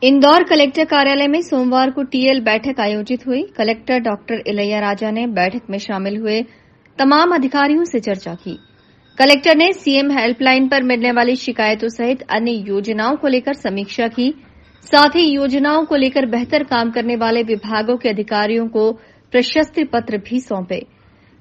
Indore collector कार्यालय में सोमवार को टीएल बैठक आयोजित हुई। कलेक्टर डॉक्टर इलैया राजा ने बैठक में शामिल हुए तमाम अधिकारियों से चर्चा की। कलेक्टर ने सीएम हेल्पलाइन पर मिलने वाली शिकायतों सहित अन्य योजनाओं को लेकर समीक्षा की। साथ ही योजनाओं को लेकर बेहतर काम करने वाले विभागों के अधिकारियों को प्रशस्ति पत्र भी सौंपे।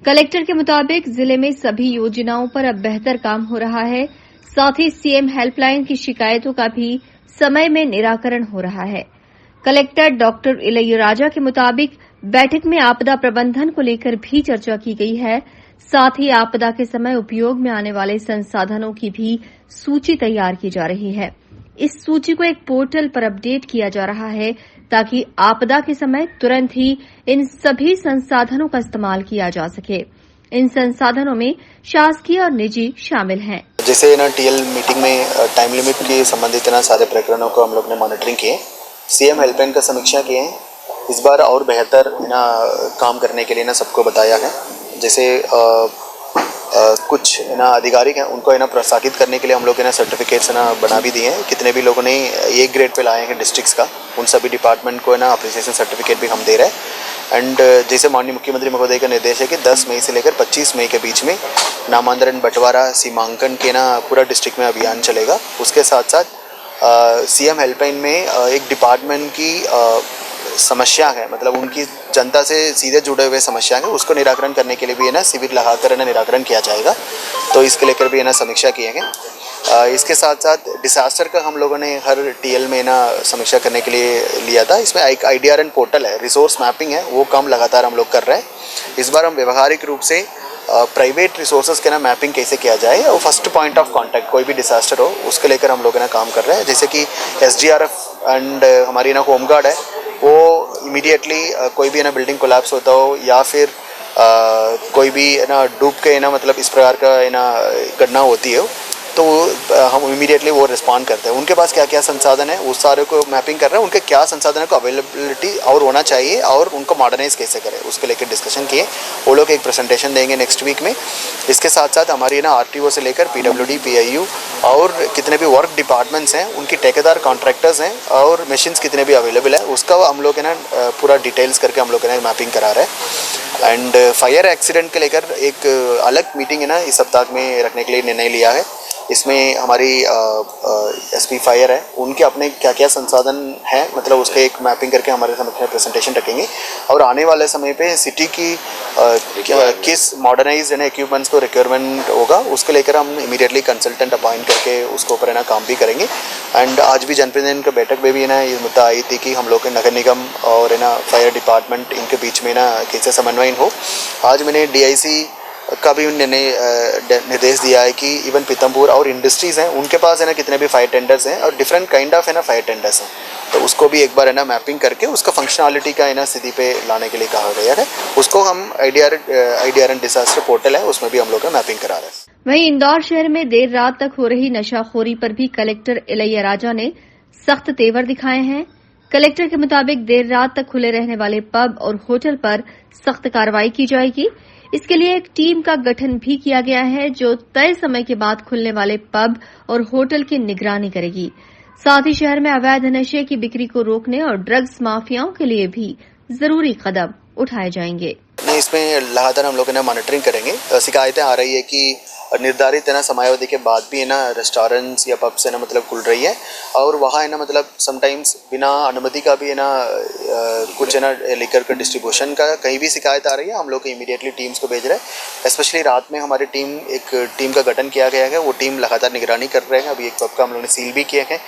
कलेक्टर के मुताबिक जिले में सभी योजनाओं पर अब बेहतर काम हो रहा है। साथ ही सीएम हेल्पलाइन की शिकायतों का भी समय में निराकरण हो रहा है। कलेक्टर डॉक्टर इलैया राजा के मुताबिक बैठक में आपदा प्रबंधन को लेकर भी चर्चा की गई है। साथ ही आपदा के समय उपयोग में आने वाले संसाधनों की भी सूची तैयार की जा रही है। इस सूची को एक पोर्टल पर अपडेट किया जा रहा है ताकि आपदा के समय तुरंत ही इन सभी संसाधनों का इस्तेमाल किया जा सके। इन संसाधनों में शासकीय और निजी शामिल हैं। जैसे ना टीएल मीटिंग में टाइम लिमिट के संबंधित ना सारे प्रकरणों को हम लोग ने मॉनिटरिंग किए, सीएम हेल्पलाइन का समीक्षा किए हैं। इस बार और बेहतर ना काम करने के लिए ना सबको बताया है। जैसे कुछ ना अधिकारी हैं उनको ना प्रोत्साहित करने के लिए हम लोग ना सर्टिफिकेट्स ना बना भी दिए हैं। कितने भी लोगों ने ए ग्रेड पे लाए हैं डिस्ट्रिक्ट्स का, उन सभी डिपार्टमेंट को ना अप्रिसिएशन सर्टिफिकेट भी हम दे रहे हैं। एंड जैसे माननीय मुख्यमंत्री महोदय का निर्देश है कि 10 मई से लेकर 25 मई के बीच में नामांतरण बंटवारा सीमांकन के ना पूरा डिस्ट्रिक्ट में अभियान चलेगा। उसके साथ साथ सीएम हेल्पलाइन में एक डिपार्टमेंट की समस्या है, मतलब उनकी जनता से सीधे जुड़े हुए समस्या है, उसको निराकरण करने के लिए भी है ना शिविर लगाकर ना निराकरण किया जाएगा। तो इसके लेकर भी है ना समीक्षा किए गए। इसके साथ साथ डिसास्टर का हम लोगों ने हर टीएल में ना समीक्षा करने के लिए लिया था। इसमें एक IDRN पोर्टल है, रिसोर्स मैपिंग है, वो काम लगातार हम लोग कर रहे हैं। इस बार हम व्यवहारिक रूप से प्राइवेट रिसोर्सेज के ना मैपिंग कैसे किया जाए और फर्स्ट पॉइंट ऑफ कांटेक्ट कोई भी डिसास्टर हो उसके लेकर हम लोग ना काम कर रहे हैं। जैसे कि SDRF एंड हमारी ना होमगार्ड है, वो इमीडिएटली कोई भी ना बिल्डिंग कोलैप्स होता हो या फिर कोई भी ना डूब के ना मतलब इस प्रकार का ना घटना होती है तो हम इमीडिएटली वो रिस्पॉन्ड करते हैं। उनके पास क्या क्या संसाधन है उस सारे को मैपिंग कर रहे हैं, उनके क्या संसाधन को अवेलेबिलिटी और होना चाहिए और उनको मॉडर्नाइज कैसे करें उसके लेकर डिस्कशन किए। वो लोग एक प्रेजेंटेशन देंगे नेक्स्ट वीक में। इसके साथ साथ हमारी ना RTO से लेकर PWD PIU और कितने भी वर्क डिपार्टमेंट्स हैं, उनकी ठेकेदार कॉन्ट्रैक्टर्स हैं और मशीन्स कितने भी अवेलेबल है उसका हम लोग ना पूरा डिटेल्स करके हम लोग ना मैपिंग करा रहे हैं। एंड फायर एक्सीडेंट के लेकर एक अलग मीटिंग है ना इस सप्ताह में रखने के लिए निर्णय लिया है। इसमें हमारी SP फायर है, उनके अपने क्या क्या संसाधन हैं, मतलब उसके एक मैपिंग करके हमारे सामने प्रेजेंटेशन रखेंगे। और आने वाले समय पे सिटी की किस मॉडर्नाइज इक्विपमेंट्स को रिक्वायरमेंट होगा उसको लेकर हम इमीडिएटली कंसल्टेंट अपॉइंट करके उसके ऊपर है ना काम भी करेंगे। एंड आज भी जनप्रतिनिधि की बैठक में भी है ना ये मुद्दा आई थी कि हम लोग के नगर निगम और है ना फायर डिपार्टमेंट इनके बीच में ना कैसे समन्वय हो। आज मैंने DIC का भी निर्देश दिया है कि इवन पीतमपुर और इंडस्ट्रीज़ हैं उनके पास है ना कितने भी फायर टेंडर्स हैं और डिफरेंट काइंड ऑफ है ना फायर टेंडर्स हैं, तो उसको भी एक बार है ना मैपिंग करके उसका फंक्शनलिटी का है ना स्थिति पे लाने के लिए कहा गया है। उसको हम IDRN डिसास्टर पोर्टल है उसमें भी हम लोग मैपिंग करा रहे हैं। वहीं इंदौर शहर में देर रात तक हो रही नशाखोरी पर भी कलेक्टर इलैया राजा ने सख्त तेवर दिखाए हैं। कलेक्टर के मुताबिक देर रात तक खुले रहने वाले पब और होटल पर सख्त कार्रवाई की जाएगी। इसके लिए एक टीम का गठन भी किया गया है जो तय समय के बाद खुलने वाले पब और होटल की निगरानी करेगी। साथ ही शहर में अवैध नशे की बिक्री को रोकने और ड्रग्स माफियाओं के लिए भी जरूरी कदम उठाए जाएंगे। इसमें लगातार हम लोग ना मॉनिटरिंग करेंगे। शिकायतें आ रही है कि निर्धारित है ना समयावधि के बाद भी है ना रेस्टोरेंट्स या पब्स है ना मतलब खुल रही है और वहाँ है ना मतलब समटाइम्स बिना अनुमति का भी है ना कुछ है ना लिकर का डिस्ट्रीब्यूशन का कहीं भी शिकायत आ रही है। हम लोग इमीडिएटली टीम्स को भेज रहे हैं। स्पेशली रात में हमारी एक टीम का गठन किया गया है, वो टीम लगातार निगरानी कर रहे हैं। अभी एक पब का हम लोग ने सील भी किया है,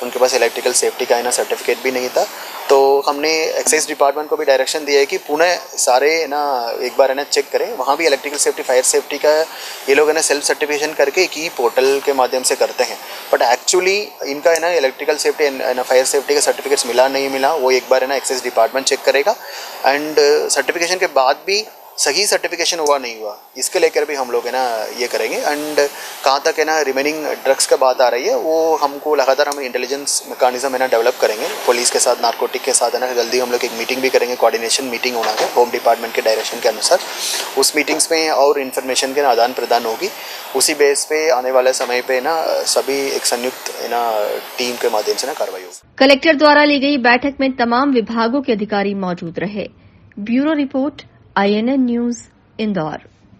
उनके पास इलेक्ट्रिकल सेफ्टी का है ना सर्टिफिकेट भी नहीं था, तो हमने एक्साइज डिपार्टमेंट को भी डायरेक्शन दिया है कि पुणे सारे ना एक बार है ना चेक करें। वहाँ भी इलेक्ट्रिकल सेफ्टी फायर सेफ्टी का ये लोग है ना सेल्फ सर्टिफिकेशन करके एक ही पोर्टल के माध्यम से करते हैं, बट एक्चुअली इनका है ना इलेक्ट्रिकल सेफ्टी ना फायर सेफ्टी का सर्टिफिकेट्स मिला नहीं मिला वो एक बार है ना एक्साइज डिपार्टमेंट चेक करेगा। एंड सर्टिफिकेशन के बाद भी सही सर्टिफिकेशन हुआ नहीं हुआ, इसके लेकर भी हम लोग है ना ये करेंगे। एंड कहाँ तक है ना रिमेनिंग ड्रग्स का बात आ रही है, वो हमको लगातार हम इंटेलिजेंस मैकेनिज्म है ना डेवलप करेंगे पुलिस के साथ, नारकोटिक के साथ है ना। जल्दी हम लोग एक मीटिंग भी करेंगे, कोऑर्डिनेशन मीटिंग होना है होम डिपार्टमेंट के डायरेक्शन के अनुसार। उस मीटिंग्स में और इन्फॉर्मेशन के आदान प्रदान होगी, उसी बेस पे आने वाले समय पे ना सभी एक संयुक्त है ना टीम के माध्यम से ना कार्रवाई होगी। कलेक्टर द्वारा ली गई बैठक में तमाम विभागों के अधिकारी मौजूद रहे। Bureau report, INN news, Indore.